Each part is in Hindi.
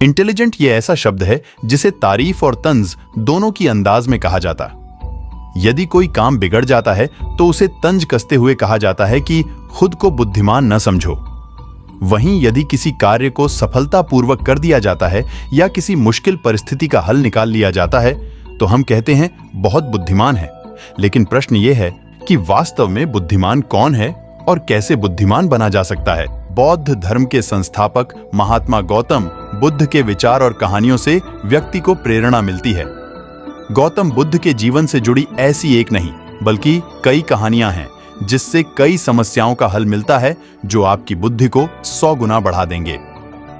इंटेलिजेंट ये ऐसा शब्द है जिसे तारीफ और तंज दोनों की अंदाज में कहा जाता। यदि कोई काम बिगड़ जाता है तो उसे तंज कसते हुए कहा जाता है कि खुद को बुद्धिमान न समझो। वहीं यदि किसी कार्य को सफलतापूर्वक कर दिया जाता है या किसी मुश्किल परिस्थिति का हल निकाल लिया जाता है तो हम कहते हैं बहुत बुद्धिमान है। लेकिन प्रश्न ये है कि वास्तव में बुद्धिमान कौन है और कैसे बुद्धिमान बना जा सकता है। बौद्ध धर्म के संस्थापक महात्मा गौतम बुद्ध के विचार और कहानियों से व्यक्ति को प्रेरणा मिलती है। गौतम बुद्ध के जीवन से जुड़ी ऐसी एक नहीं बल्कि कई कहानियां हैं जिससे कई समस्याओं का हल मिलता है जो आपकी बुद्धि को 100 गुना बढ़ा देंगे।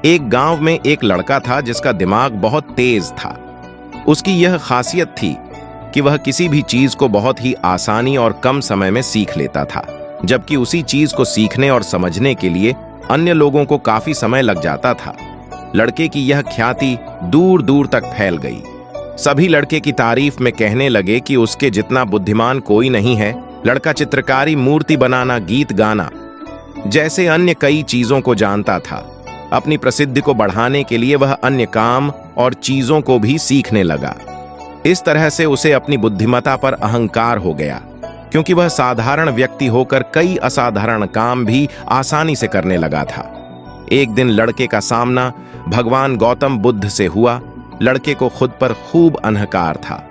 एक गांव में एक लड़का था जिसका दिमाग बहुत तेज था। उसकी यह खासियत थी कि वह किसी भी चीज को बहुत ही आसानी और कम समय में सीख लेता था, जबकि उसी चीज को सीखने और समझने के लिए अन्य लोगों को काफी समय लग जाता था। लड़के की यह ख्याति दूर दूर तक फैल गई। सभी लड़के की तारीफ में कहने लगे कि उसके जितना बुद्धिमान कोई नहीं है। लड़का चित्रकारी, मूर्ति बनाना, गीत गाना जैसे अन्य कई चीजों को जानता था। अपनी प्रसिद्धि को बढ़ाने के लिए वह अन्य काम और चीजों को भी सीखने लगा। इस तरह से उसे अपनी बुद्धिमत्ता पर अहंकार हो गया, क्योंकि वह साधारण व्यक्ति होकर कई असाधारण काम भी आसानी से करने लगा था। एक दिन लड़के का सामना भगवान गौतम बुद्ध से हुआ। लड़के को खुद पर खूब अहंकार था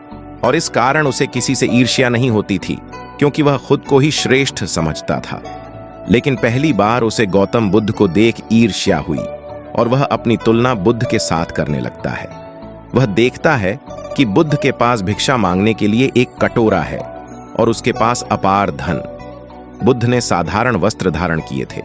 और इस कारण उसे किसी से ईर्ष्या नहीं होती थी, क्योंकि वह खुद को ही श्रेष्ठ समझता था। लेकिन पहली बार उसे गौतम बुद्ध को देख ईर्ष्या हुई और वह अपनी तुलना बुद्ध के साथ करने लगता है। वह देखता है कि बुद्ध के पास भिक्षा मांगने के लिए एक कटोरा है और उसके पास अपार धन। बुद्ध ने साधारण वस्त्र धारण किए थे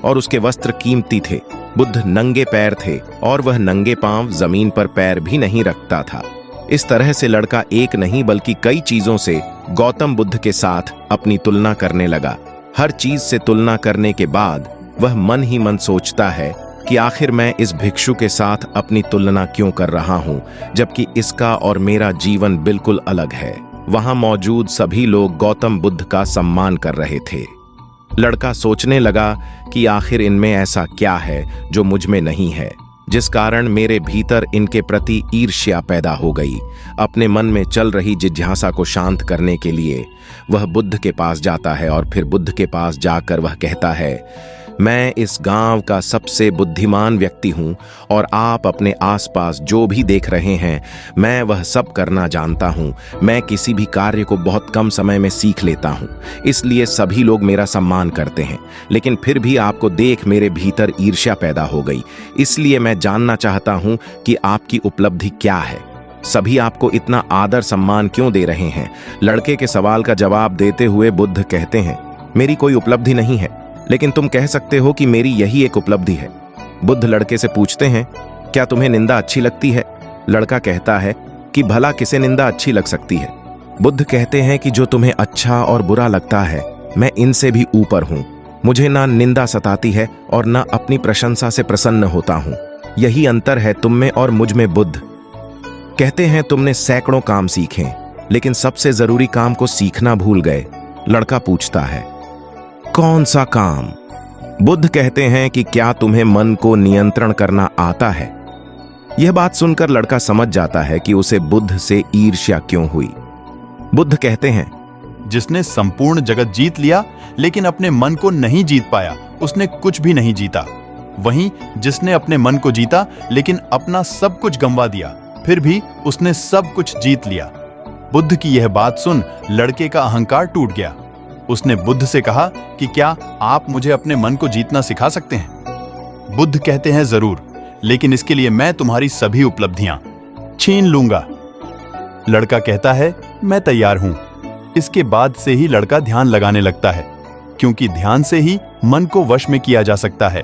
और उसके वस्त्र कीमती थे। बुद्ध नंगे पैर थे और वह नंगे पांव जमीन पर पैर भी नहीं रखता था। इस तरह से लड़का एक नहीं बल्कि कई चीजों से गौतम बुद्ध के साथ अपनी तुलना करने लगा। हर चीज से तुलना करने के बाद वह मन ही मन सोचता है कि आखिर मैं इस भिक्षु के साथ अपनी तुलना क्यों कर रहा हूं, जबकि इसका और मेरा जीवन बिल्कुल अलग है। वहां मौजूद सभी लोग गौतम बुद्ध का सम्मान कर रहे थे। लड़का सोचने लगा कि आखिर इनमें ऐसा क्या है जो मुझ में नहीं है, जिस कारण मेरे भीतर इनके प्रति ईर्ष्या पैदा हो गई। अपने मन में चल रही जिज्ञासा को शांत करने के लिए वह बुद्ध के पास जाता है और फिर बुद्ध के पास जाकर वह कहता है, मैं इस गांव का सबसे बुद्धिमान व्यक्ति हूं और आप अपने आसपास जो भी देख रहे हैं मैं वह सब करना जानता हूं। मैं किसी भी कार्य को बहुत कम समय में सीख लेता हूं, इसलिए सभी लोग मेरा सम्मान करते हैं। लेकिन फिर भी आपको देख मेरे भीतर ईर्ष्या पैदा हो गई, इसलिए मैं जानना चाहता हूं कि आपकी उपलब्धि क्या है। सभी आपको इतना आदर सम्मान क्यों दे रहे हैं? लड़के के सवाल का जवाब देते हुए बुद्ध कहते हैं, मेरी कोई उपलब्धि नहीं है, लेकिन तुम कह सकते हो कि मेरी यही एक उपलब्धि है। बुद्ध लड़के से पूछते हैं, क्या तुम्हें निंदा अच्छी लगती है? लड़का कहता है कि भला किसे निंदा अच्छी लग सकती है? बुद्ध कहते हैं कि जो तुम्हें अच्छा और बुरा लगता है मैं इनसे भी ऊपर हूं। मुझे ना निंदा सताती है और ना अपनी प्रशंसा से प्रसन्न होता हूं। यही अंतर है तुम में और मुझ में। बुद्ध कहते हैं, तुमने सैकड़ों काम सीखे लेकिन सबसे जरूरी काम को सीखना भूल गए। लड़का पूछता है, कौन सा काम? बुद्ध कहते हैं कि क्या तुम्हें मन को नियंत्रण करना आता है? यह बात सुनकर लड़का समझ जाता है कि उसे बुद्ध से ईर्ष्या क्यों हुई। बुद्ध कहते हैं, जिसने संपूर्ण जगत जीत लिया लेकिन अपने मन को नहीं जीत पाया उसने कुछ भी नहीं जीता। वहीं जिसने अपने मन को जीता लेकिन अपना सब कुछ गंवा दिया फिर भी उसने सब कुछ जीत लिया। बुद्ध की यह बात सुन लड़के का अहंकार टूट गया। उसने बुद्ध से कहा कि क्या आप मुझे अपने मन को जीतना सिखा सकते हैं? बुद्ध कहते हैं, जरूर, लेकिन इसके लिए मैं तुम्हारी सभी उपलब्धियां छीन लूंगा। लड़का कहता है, मैं तैयार हूं। इसके बाद से ही लड़का ध्यान लगाने लगता है, क्योंकि ध्यान से ही मन को वश में किया जा सकता है।